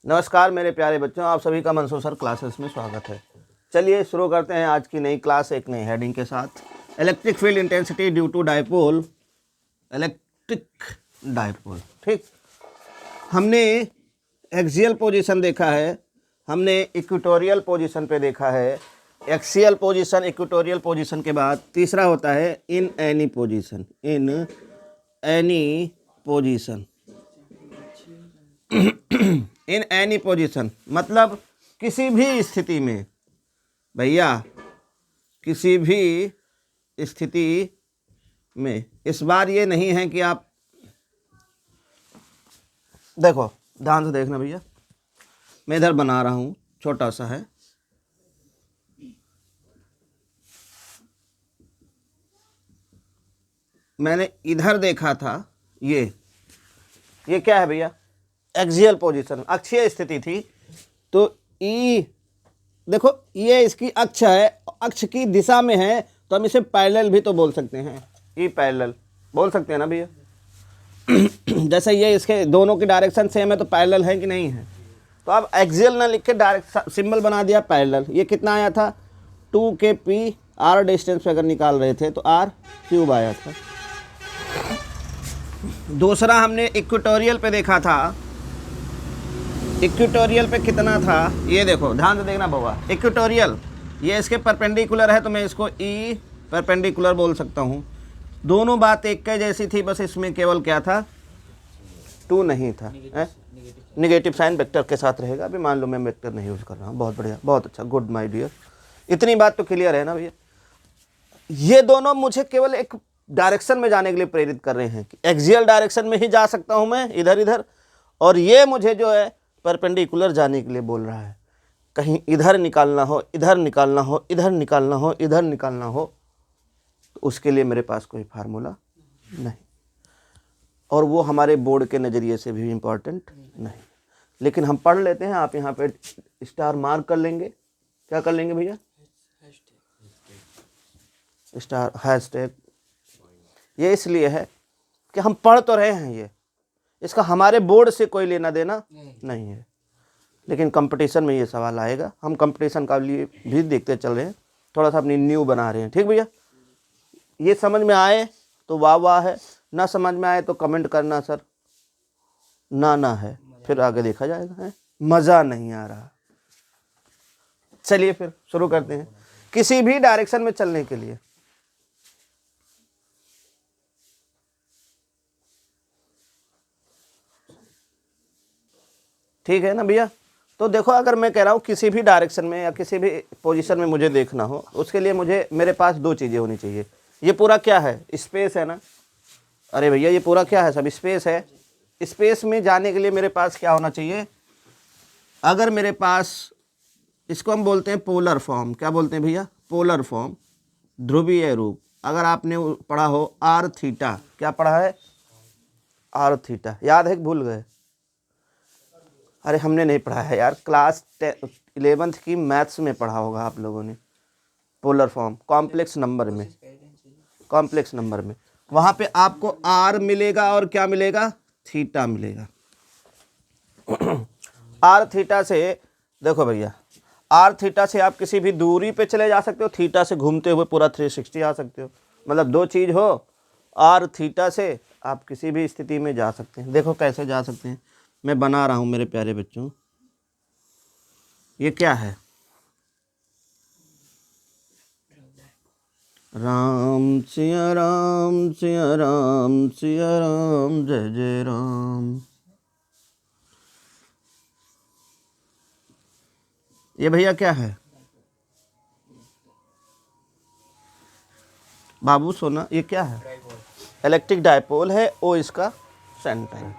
नमस्कार मेरे प्यारे बच्चों, आप सभी का मंसूर सर क्लासेस में स्वागत है। चलिए शुरू करते हैं आज की नई क्लास एक नई हेडिंग के साथ। Electric field intensity due to dipole, electric dipole. ठीक, हमने एक्सियल पोजीशन देखा है, हमने इक्वेटोरियल पोजीशन पे देखा है। एक्सियल पोजीशन, इक्वेटोरियल पोजीशन के बाद तीसरा होता है in any position. In any position in any position मतलब किसी भी स्थिति में, भैया किसी भी स्थिति में। इस बार ये नहीं है कि आप देखो, ध्यान से देखना भैया, मैं इधर बना रहा हूँ, छोटा सा है। मैंने इधर देखा था, ये क्या है भैया? एक्सियल पोजीशन, अक्षीय स्थिति थी। तो ई देखो, ये इसकी अक्ष है, अक्ष की दिशा में है, तो हम इसे पैरेलल भी तो बोल सकते हैं। ई पैरेलल बोल सकते हैं ना भैया। जैसे ये इसके दोनों की डायरेक्शन सेम है, तो पैरेलल है कि नहीं है? तो अब एक्सियल ना लिख के डायरेक्ट सिंबल बना दिया पैरेलल। ये कितना आया था? 2kp r डिस्टेंस पे अगर निकाल रहे थे तो r क्यूब आया था। दूसरा हमने इक्वेटोरियल पे देखा था। इक्वेटोरियल पे कितना था? ये देखो, ध्यान से देखना बाबा। इक्वेटोरियल ये इसके परपेंडिकुलर है, तो मैं इसको ई परपेंडिकुलर बोल सकता हूँ। दोनों बात एक के जैसी थी, बस इसमें केवल क्या था? 2 नहीं था, निगेटिव साइन वेक्टर के साथ रहेगा। अभी मान लो मैं वेक्टर नहीं यूज़ कर रहा हूँ। बहुत बढ़िया, बहुत अच्छा, गुड माय डियर। इतनी बात तो क्लियर है ना भैया। ये दोनों मुझे केवल एक डायरेक्शन में जाने के लिए प्रेरित कर रहे हैं कि एक्सियल डायरेक्शन में ही जा सकता हूँ मैं, इधर इधर, और ये मुझे जो है परपेंडिकुलर जाने के लिए बोल रहा है। कहीं इधर निकालना हो, इधर निकालना हो, इधर निकालना हो, इधर निकालना हो, तो उसके लिए मेरे पास कोई फार्मूला नहीं, और वो हमारे बोर्ड के नज़रिए से भी इम्पोर्टेंट नहीं। लेकिन हम पढ़ लेते हैं। आप यहाँ पे स्टार मार्क कर लेंगे। क्या कर लेंगे भैया? Star hashtag. ये इसलिए है कि हम पढ़ तो रहे हैं, ये इसका हमारे बोर्ड से कोई लेना देना नहीं है। लेकिन कंपटीशन में ये सवाल आएगा। हम कंपटीशन का लिए भी देखते चल रहे हैं, थोड़ा सा अपनी न्यू बना रहे हैं। ठीक भैया, ये समझ में आए तो वाह वाह है, ना समझ में आए तो कमेंट करना सर ना है, फिर आगे देखा जाएगा। है मज़ा नहीं आ रहा। चलिए फिर शुरू करते हैं। किसी भी डायरेक्शन में चलने के लिए ठीक है ना भैया। तो देखो, अगर मैं कह रहा हूँ किसी भी डायरेक्शन में या किसी भी पोजीशन में मुझे देखना हो, उसके लिए मेरे पास 2 चीज़ें होनी चाहिए। ये पूरा क्या है? स्पेस है ना। अरे भैया, ये पूरा क्या है? सब स्पेस है। स्पेस में जाने के लिए मेरे पास क्या होना चाहिए? अगर मेरे पास, इसको हम बोलते हैं पोलर फॉर्म। क्या बोलते हैं भैया? पोलर फॉर्म, ध्रुवीय रूप। अगर आपने पढ़ा हो आर थीटा, क्या पढ़ा है? आर थीटा याद है कि भूल गए? अरे हमने नहीं पढ़ा है यार, क्लास 11th की मैथ्स में पढ़ा होगा आप लोगों ने। पोलर फॉर्म कॉम्प्लेक्स नंबर में, कॉम्प्लेक्स नंबर में वहाँ पे आपको आर मिलेगा और क्या मिलेगा? थीटा मिलेगा। आर थीटा से देखो भैया, आर थीटा से आप किसी भी दूरी पे चले जा सकते हो, थीटा से घूमते हुए पूरा 360 आ सकते हो। मतलब 2 चीज़ हो, आर थीटा से आप किसी भी स्थिति में जा सकते हैं। देखो कैसे जा सकते हैं, मैं बना रहा हूँ मेरे प्यारे बच्चों। ये क्या है? राम सिया राम सिया राम सिया राम, जय जय राम। ये भैया क्या है? बाबू सोना, ये क्या है? इलेक्ट्रिक डायपोल है। ओ इसका सेंटर है।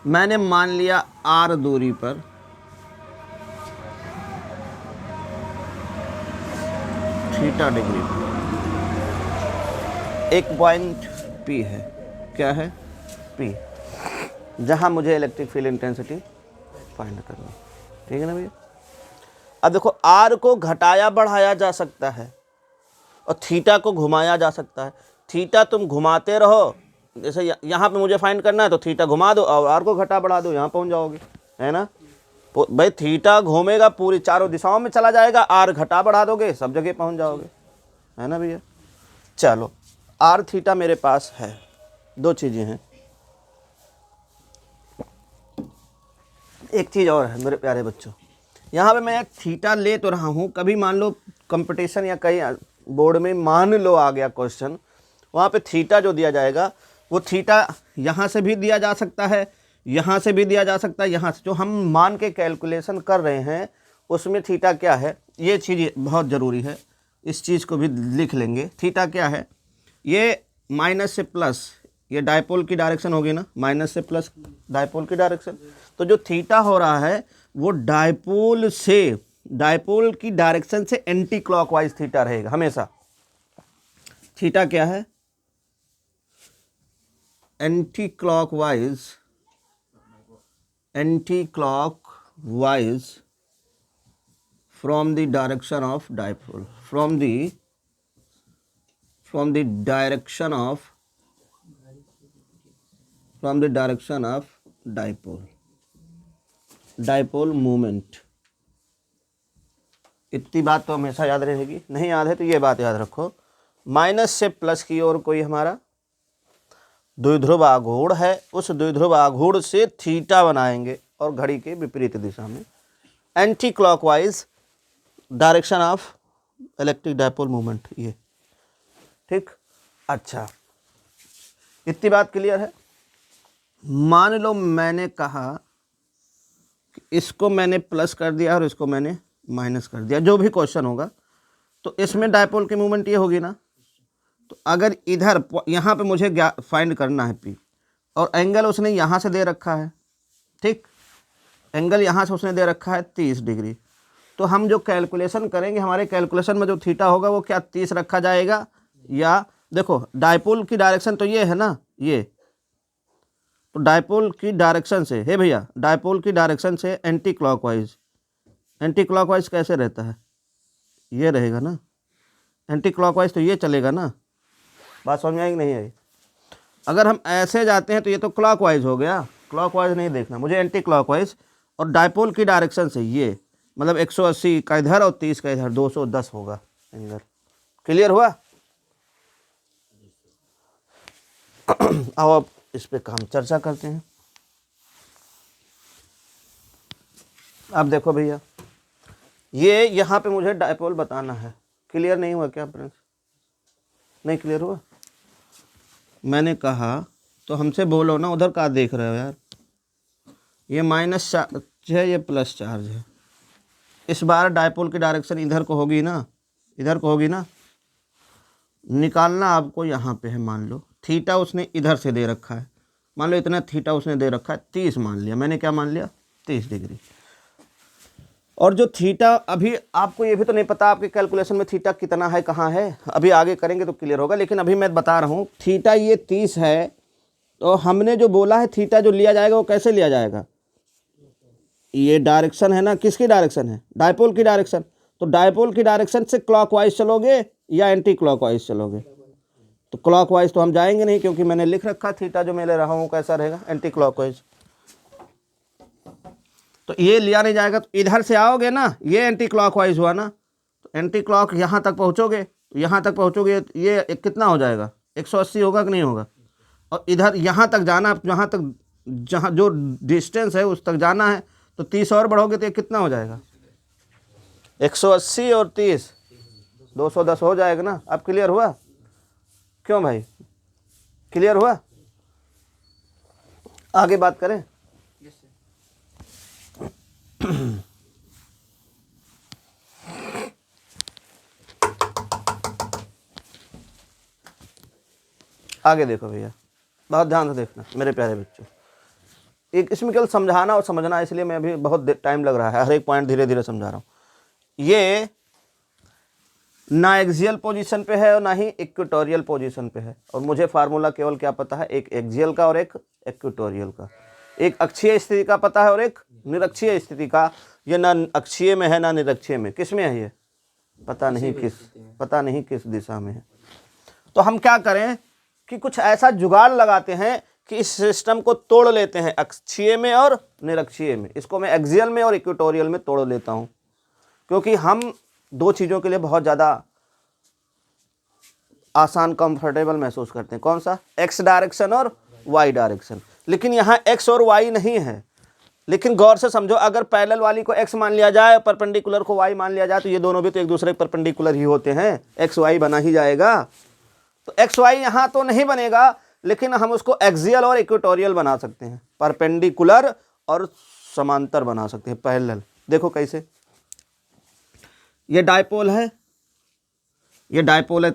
मैंने मान लिया आर दूरी पर थीटा डिग्री एक पॉइंट पी है। क्या है? पी, जहां मुझे इलेक्ट्रिक फील्ड इंटेंसिटी फाइंड करनी है। ठीक है ना भैया। अब देखो, आर को घटाया बढ़ाया जा सकता है और थीटा को घुमाया जा सकता है। थीटा तुम घुमाते रहो, जैसे यहाँ पे मुझे फाइंड करना है तो थीटा घुमा दो और आर को घटा बढ़ा दो, यहाँ पहुँच जाओगे। है ना। भाई थीटा घूमेगा पूरी चारों दिशाओं में चला जाएगा, आर घटा बढ़ा दोगे सब जगह पहुंच जाओगे, है ना भैया। चलो आर थीटा मेरे पास है, दो चीज़ें हैं, एक चीज़ और है मेरे प्यारे बच्चों। यहाँ पे मैं थीटा ले तो रहा हूँ, कभी मान लो कंपटीशन या कहीं बोर्ड में मान लो आ गया क्वेश्चन, वहाँ पे थीटा जो दिया जाएगा वो थीटा यहाँ से भी दिया जा सकता है, यहाँ से भी दिया जा सकता है, यहाँ से जो हम मान के कैलकुलेशन कर रहे हैं उसमें थीटा क्या है, ये चीज़ बहुत ज़रूरी है, इस चीज़ को भी लिख लेंगे। थीटा क्या है, ये माइनस से प्लस, ये डायपोल की डायरेक्शन होगी ना, माइनस से प्लस डायपोल की डायरेक्शन। तो जो थीटा हो रहा है वो डायपोल की डायरेक्शन से एंटी क्लॉकवाइज थीटा रहेगा हमेशा। थीटा क्या है, anti clockwise from the direction of dipole, from the direction of dipole movement. इतनी बात तो हमेशा याद रहेगी, नहीं याद है तो ये बात याद रखो, माइनस से प्लस की ओर कोई हमारा द्विध्रुव आघूर्ण है, उस द्विध्रुव आघूर्ण से थीटा बनाएंगे और घड़ी के विपरीत दिशा में anti clockwise direction of electric dipole movement, ये ठीक। अच्छा इतनी बात क्लियर है। मान लो मैंने कहा कि इसको मैंने प्लस कर दिया और इसको मैंने माइनस कर दिया, जो भी क्वेश्चन होगा, तो इसमें डायपोल की मूवमेंट ये होगी ना। तो अगर इधर यहाँ पे मुझे फाइंड करना है पी, और एंगल उसने यहाँ से दे रखा है, ठीक, एंगल यहाँ से उसने दे रखा है 30 डिग्री, तो हम जो कैलकुलेशन करेंगे हमारे कैलकुलेशन में जो थीटा होगा वो क्या 30 रखा जाएगा, या देखो डायपोल की डायरेक्शन तो ये है ना, ये तो डायपोल की डायरेक्शन से, हे भैया डायपोल की डायरेक्शन से एंटी क्लॉकवाइज कैसे रहता है, ये रहेगा ना, एंटी क्लॉकवाइज तो ये चलेगा ना। बात समझ में आई कि नहीं आई। अगर हम ऐसे जाते हैं तो ये तो क्लॉकवाइज हो गया, क्लॉकवाइज नहीं देखना मुझे, एंटी क्लॉकवाइज, और डायपोल की डायरेक्शन से ये मतलब 180 का इधर और 30 का इधर, 210 होगा एंगल। क्लियर हुआ। अब आप इस पे काम चर्चा करते हैं। अब देखो भैया, ये यहाँ पे मुझे डायपोल बताना है, क्लियर नहीं हुआ क्या फ्रेंड्स, नहीं क्लियर हुआ। मैंने कहा तो हमसे बोलो ना, उधर का देख रहे हो यार, ये माइनस चार्ज है, ये प्लस चार्ज है, इस बार डायपोल की डायरेक्शन इधर को होगी ना, इधर को होगी ना, निकालना आपको यहाँ पे है। मान लो थीटा उसने इधर से दे रखा है, मान लो इतना थीटा उसने दे रखा है 30 मान लिया मैंने, क्या मान लिया 30 डिग्री। और जो थीटा अभी आपको ये भी तो नहीं पता आपके कैलकुलेशन में थीटा कितना है, कहाँ है, अभी आगे करेंगे तो क्लियर होगा, लेकिन अभी मैं बता रहा हूँ थीटा ये 30 है, तो हमने जो बोला है थीटा जो लिया जाएगा वो कैसे लिया जाएगा, ये डायरेक्शन है ना, किसकी डायरेक्शन है, डायपोल की डायरेक्शन, तो डायपोल की डायरेक्शन से क्लॉकवाइज चलोगे या एंटी क्लॉकवाइज चलोगे, तो क्लॉकवाइज तो हम जाएंगे नहीं, क्योंकि मैंने लिख रखा थीटा जो मैं ले रहा हूँ कैसा रहेगा, एंटी क्लॉकवाइज, तो ये लिया नहीं जाएगा। तो इधर से आओगे ना, ये एंटी क्लॉकवाइज हुआ ना, तो एंटी क्लॉक यहाँ तक पहुँचोगे, तो यहाँ तक पहुँचोगे ये कितना हो जाएगा, 180 होगा कि नहीं होगा, और इधर यहाँ तक जाना, जहाँ तक जहाँ जो डिस्टेंस है उस तक जाना है, तो 30 और बढ़ोगे तो ये कितना हो जाएगा, 180 और 30 210 हो जाएगा ना। अब क्लियर हुआ, क्यों भाई क्लियर हुआ। आगे बात करें। आगे देखो भैया, बहुत ध्यान से देखना मेरे प्यारे बच्चों, एक इसमें केवल समझाना और समझना, इसलिए मैं अभी बहुत टाइम लग रहा है, हर एक पॉइंट धीरे धीरे समझा रहा हूँ। ये ना एक्सियल पोजीशन पे है और ना ही इक्वेटोरियल पोजीशन पे है, और मुझे फार्मूला केवल क्या पता है, एक एक्सियल का और एक इक्वेटोरियल का, एक अक्षीय स्थिति का पता है और एक निरक्षीय स्थिति का। ये ना अक्षीय में है ना निरक्षीय में, किस में है ये पता नहीं किस दिशा में है। तो हम क्या करें कि कुछ ऐसा जुगाड़ लगाते हैं कि इस सिस्टम को तोड़ लेते हैं अक्षीय में और निरक्षीय में। इसको मैं एक्सियल में और इक्वेटोरियल में तोड़ लेता हूँ, क्योंकि हम दो चीज़ों के लिए बहुत ज़्यादा आसान कंफर्टेबल महसूस करते हैं। कौन सा? एक्स डायरेक्शन और वाई डायरेक्शन। लेकिन यहाँ एक्स और वाई नहीं है। लेकिन गौर से समझो, अगर पैरेलल वाली को एक्स मान लिया जाए, परपेंडिकुलर को वाई मान लिया जाए, तो ये दोनों भी तो एक दूसरे के परपेंडिकुलर ही होते हैं, एक्स वाई बना ही जाएगा। तो एक्स वाई यहाँ तो नहीं बनेगा, लेकिन हम उसको एक्सियल और इक्वेटोरियल बना सकते हैं, परपेंडिकुलर और समांतर बना सकते हैं, पैरेलल। देखो कैसे, ये डायपोल है, ये डायपोल है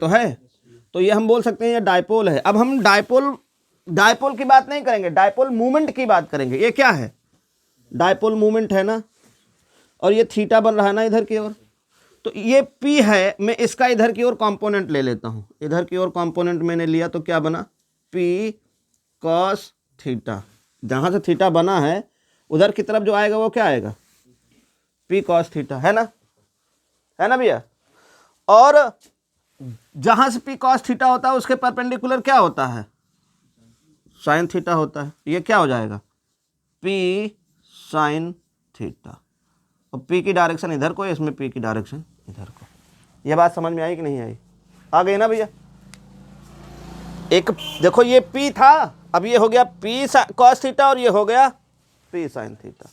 तो ये हम बोल सकते हैं ये डायपोल है। अब हम डायपोल की बात नहीं करेंगे, डायपोल मूवमेंट की बात करेंगे। ये क्या है? डायपोल मूवमेंट है ना, और ये थीटा बन रहा है ना इधर की ओर, तो ये पी है। मैं इसका इधर की ओर कंपोनेंट ले लेता हूँ, इधर की ओर कंपोनेंट मैंने लिया तो क्या बना? P cos theta. जहाँ से थीटा बना है उधर की तरफ जो आएगा वो क्या आएगा? पी कॉस थीटा, है ना भैया। और जहाँ से पी कॉस थीटा होता है उसके परपेंडिकुलर क्या होता है? साइन थीटा होता है। ये क्या हो जाएगा? P sine theta. और पी की डायरेक्शन इधर को है, इसमें पी की डायरेक्शन इधर को। ये बात समझ में आई कि नहीं आई? आ गई ना भैया? एक देखो, ये पी था, अब ये हो गया पी कॉस थीटा और ये हो गया पी साइन थीटा।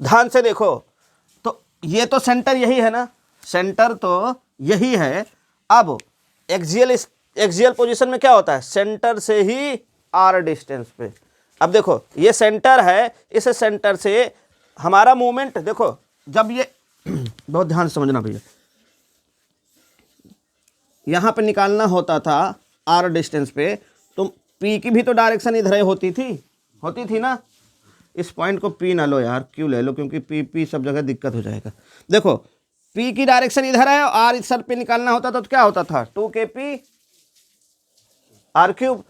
ध्यान से देखो, तो ये तो सेंटर यही है ना, सेंटर तो यही है। अब एक्सियल पोजीशन में क्या होता है? सेंटर से ही आर डिस्टेंस पे। अब देखो, ये सेंटर है, इस सेंटर से हमारा मूवमेंट देखो, जब ये बहुत ध्यान से समझना भैया, यहां पे निकालना होता था आर डिस्टेंस पे, तो पी की भी तो डायरेक्शन इधर होती थी ना। इस पॉइंट को पी ना लो यार, क्यों ले लो? क्योंकि पी सब जगह दिक्कत हो जाएगा। देखो, पी की डायरेक्शन इधर है और आर इस सर पे निकालना होता तो क्या होता था? 2kp are cube.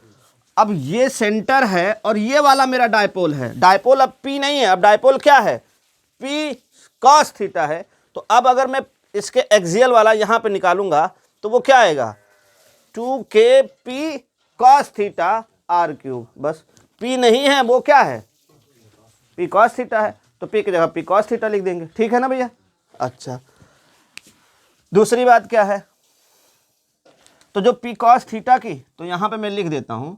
अब ये सेंटर है और ये वाला मेरा डायपोल है। डायपोल अब पी नहीं है, अब डायपोल क्या है? पी कॉस थीटा है। तो अब अगर मैं इसके एक्सियल वाला यहां पे निकालूंगा तो वो क्या आएगा? 2kp cos theta r cube. बस, पी नहीं है, वो क्या है? पी कॉस थीटा है, तो पी की जगह पी कॉस थीटा लिख देंगे। ठीक है ना भैया? अच्छा, दूसरी बात क्या है? तो जो पी कॉस थीटा की, तो यहां पे मैं लिख देता हूं,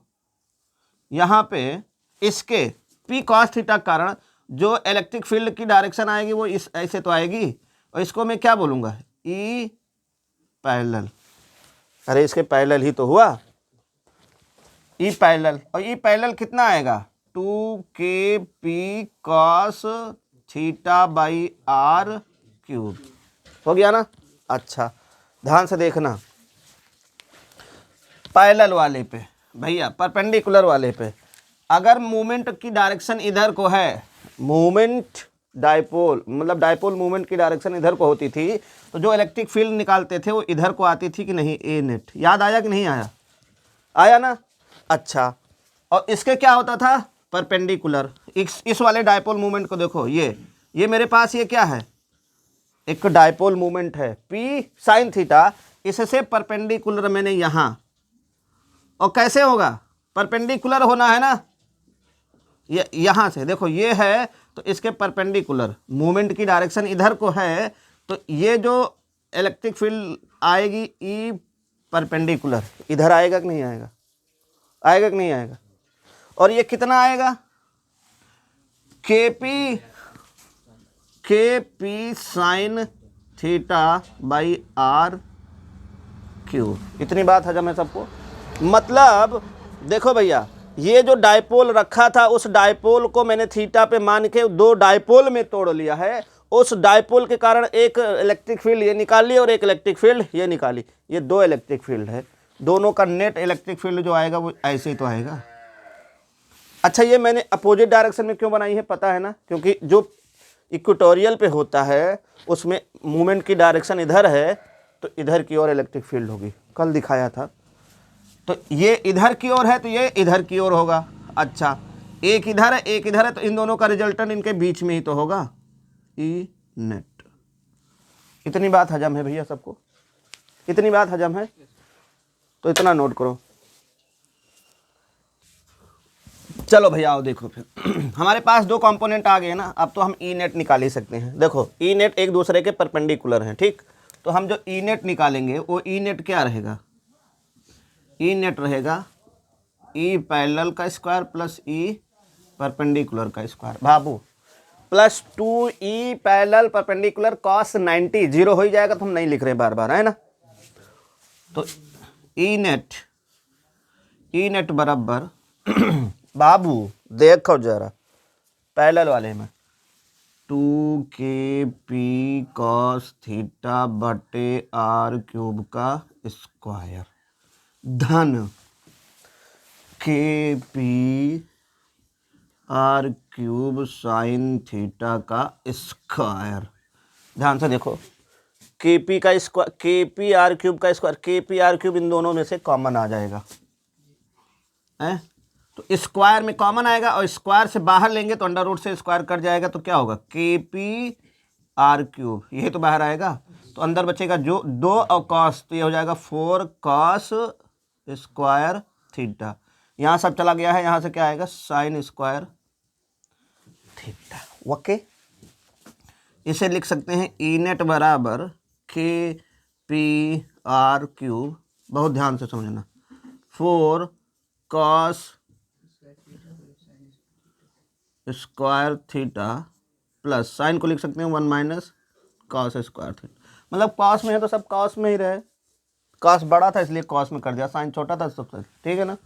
यहां पे इसके पी कॉस थीटा के कारण जो इलेक्ट्रिक फील्ड की डायरेक्शन आएगी वो इस ऐसे तो आएगी, और इसको मैं क्या बोलूंगा? ई पैरेलल। अरे इसके पैरेलल ही तो हुआ, ई पैरेलल। और ई पैरेलल कितना आएगा? 2kp cos theta by r cube. हो गया ना? अच्छा, ध्यान से देखना, पैरेलल वाले पे भैया, परपेंडिकुलर वाले पे अगर मूवमेंट की डायरेक्शन इधर को है, मूवमेंट डायपोल मतलब डायपोल मूवमेंट की डायरेक्शन इधर को होती थी, तो जो इलेक्ट्रिक फील्ड निकालते थे वो इधर को आती थी कि नहीं? ए नेट। याद आया कि नहीं आया? आया ना? अच्छा, और इसके क्या होता था? परपेंडिकुलर। इस वाले डायपोल मूवमेंट को देखो, ये मेरे पास ये क्या है? एक डायपोल मूवमेंट है पी साइन थीटा, इससे परपेंडिकुलर मैंने यहां, और कैसे होगा? परपेंडिकुलर होना है ना, ये यहां से देखो, ये है तो इसके परपेंडिकुलर, मूवमेंट की डायरेक्शन इधर को है, तो ये जो इलेक्ट्रिक फील्ड आएगी ई परपेंडिकुलर इधर आएगा कि नहीं आएगा? आएगा कि नहीं आएगा? और ये कितना आएगा? K p sine theta by r cube. इतनी बात हजम है सबको? मतलब देखो भैया, ये जो डायपोल रखा था उस डायपोल को मैंने थीटा पे मान के दो डायपोल में तोड़ लिया है। उस डायपोल के कारण एक इलेक्ट्रिक फील्ड ये निकाली और एक इलेक्ट्रिक फील्ड ये निकाली। ये दो इलेक्ट्रिक फील्ड है, दोनों का नेट इलेक्ट्रिक फील्ड जो आएगा वो ऐसे ही तो आएगा। अच्छा, ये मैंने अपोजिट डायरेक्शन में क्यों बनाई है पता है ना? क्योंकि जो इक्वेटोरियल पे होता है उसमें मूवमेंट की डायरेक्शन इधर है, तो इधर की ओर इलेक्ट्रिक फील्ड होगी। कल दिखाया था। तो ये इधर की ओर है तो ये इधर की ओर होगा। अच्छा, एक इधर है एक इधर है, तो इन दोनों का रिजल्टेंट इनके बीच में ही तो होगा, ई नेट। इतनी बात हजम है भैया सबको? इतनी बात हजम है? तो इतना नोट करो। चलो भैया आओ देखो फिर हमारे पास दो कंपोनेंट आ गए ना, अब तो हम ई नेट निकाल ही सकते हैं। देखो ई नेट एक दूसरे के परपेंडिकुलर हैं, ठीक। तो हम जो ई नेट निकालेंगे वो ई नेट क्या रहेगा, ई नेट रहेगा ई पैरेलल का स्क्वायर प्लस ई परपेंडिकुलर का स्क्वायर बाबू, plus 2 parallel perpendicular cos 90, zero हो ही जाएगा तो हम नहीं लिख रहे बार बार, है ना। तो ई नेट बराबर बाबू देखो जरा पैरेलल वाले में 2kp cos थीटा बटे r क्यूब का स्क्वायर धन kp r cube sine theta का स्क्वायर। ध्यान से देखो kp का स्क्वायर, kp r क्यूब का square, kp r cube in दोनों में से कॉमन आ जाएगा, है तो स्क्वायर में कॉमन आएगा और स्क्वायर से बाहर लेंगे तो अंडर रूट से स्क्वायर कट जाएगा, तो क्या होगा kp r क्यूब, ये तो बाहर आएगा तो अंदर बचेगा जो 2 और cos, तो ये हो जाएगा 4 cos स्क्वायर थीटा। यहाँ सब चला गया है, यहाँ से क्या आएगा साइन स्क्वायर थीटा। ओके, इसे लिख सकते हैं ई नेट बराबर kp r क्यूब, बहुत ध्यान से समझना, 4 cos square theta plus sign को लिख सकते हैं 1 माइनस cos स्क्वायर थीटा। मतलब cos में है तो सब cos में ही रहे, cos बड़ा था इसलिए cos में कर दिया, साइन छोटा था सब, ठीक है ना।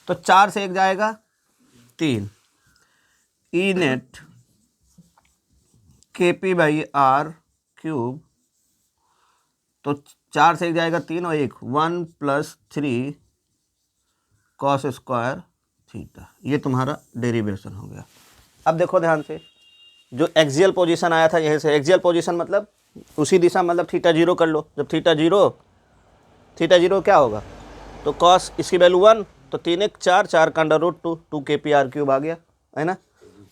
तो 4 से 1 जाएगा 3, E net kp by r cube, तो 4 से 1 जाएगा 3 और 1 प्लस 3 cos स्क्वायर थीटा। ये तुम्हारा डेरिवेशन हो गया। अब देखो ध्यान से, जो एक्सियल पोजीशन आया था यहीं से, एक्सियल पोजीशन मतलब उसी दिशा, मतलब थीटा जीरो कर लो, जब थीटा जीरो क्या होगा, तो cos इसकी वैल्यू 1, तो 3 1 4, 4 का under root 2 kp r cube आ गया, है ना।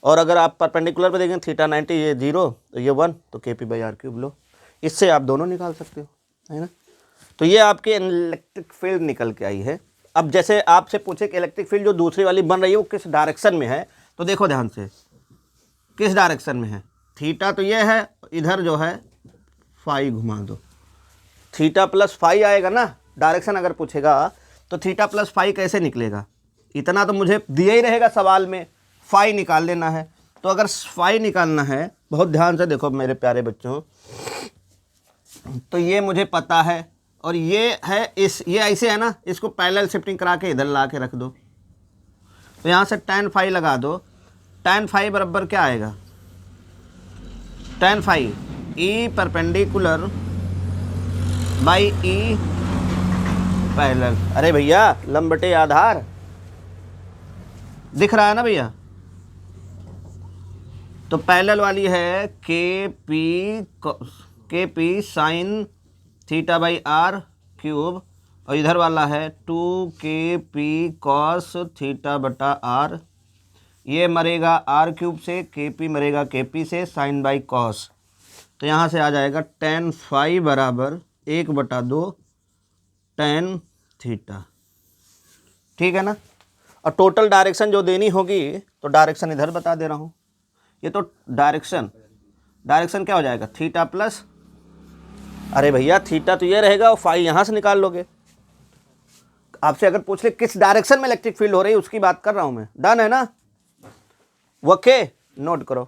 और अगर आप परपेंडिकुलर पे देखें थीटा 90, ये 0 तो ये 1, तो kp बाई r क्यूब लो, इससे आप दोनों निकाल सकते हो, है ना। तो ये आपके इलेक्ट्रिक फील्ड निकल के आई है। अब जैसे आपसे पूछे कि इलेक्ट्रिक फील्ड जो दूसरी वाली बन रही है वो किस डायरेक्शन में है, तो देखो ध्यान से किस डायरेक्शन में है, थीटा तो ये है, इधर जो है फाई घुमा दो, थीटा प्लस फाई आएगा ना, डायरेक्शन अगर पूछेगा तो थीटा प्लस फाई कैसे निकलेगा, इतना तो मुझे दिया ही रहेगा सवाल में, फाई निकाल लेना है। तो अगर फाई निकालना है, बहुत ध्यान से देखो मेरे प्यारे बच्चों, तो ये मुझे पता है और ये है ये ऐसे है ना, इसको पैरेलल शिफ्टिंग करा के इधर ला के रख दो, तो यहाँ से tan फाई लगा दो, tan फाई बराबर क्या आएगा, tan phi e perpendicular by e parallel. अरे भैया लंब बटे आधार दिख रहा है ना भैया, तो पैरेलल वाली है kp sign theta by r cube, और इधर वाला है 2kp cos थीटा बटा r, ये मरेगा r क्यूब से, kp मरेगा kp से, साइन बाई cos, तो यहाँ से आ जाएगा tan फाई बराबर 1/2 tan थीटा, ठीक है ना। और टोटल डायरेक्शन जो देनी होगी, तो डायरेक्शन इधर बता दे रहा हूँ, ये तो डायरेक्शन क्या हो जाएगा, थीटा प्लस, अरे भैया थीटा तो ये रहेगा और फाई यहाँ से निकाल लोगे। आपसे अगर पूछ ले किस डायरेक्शन में इलेक्ट्रिक फील्ड हो रही है उसकी बात कर रहा हूँ मैं, डन है ना। ओके, नोट करो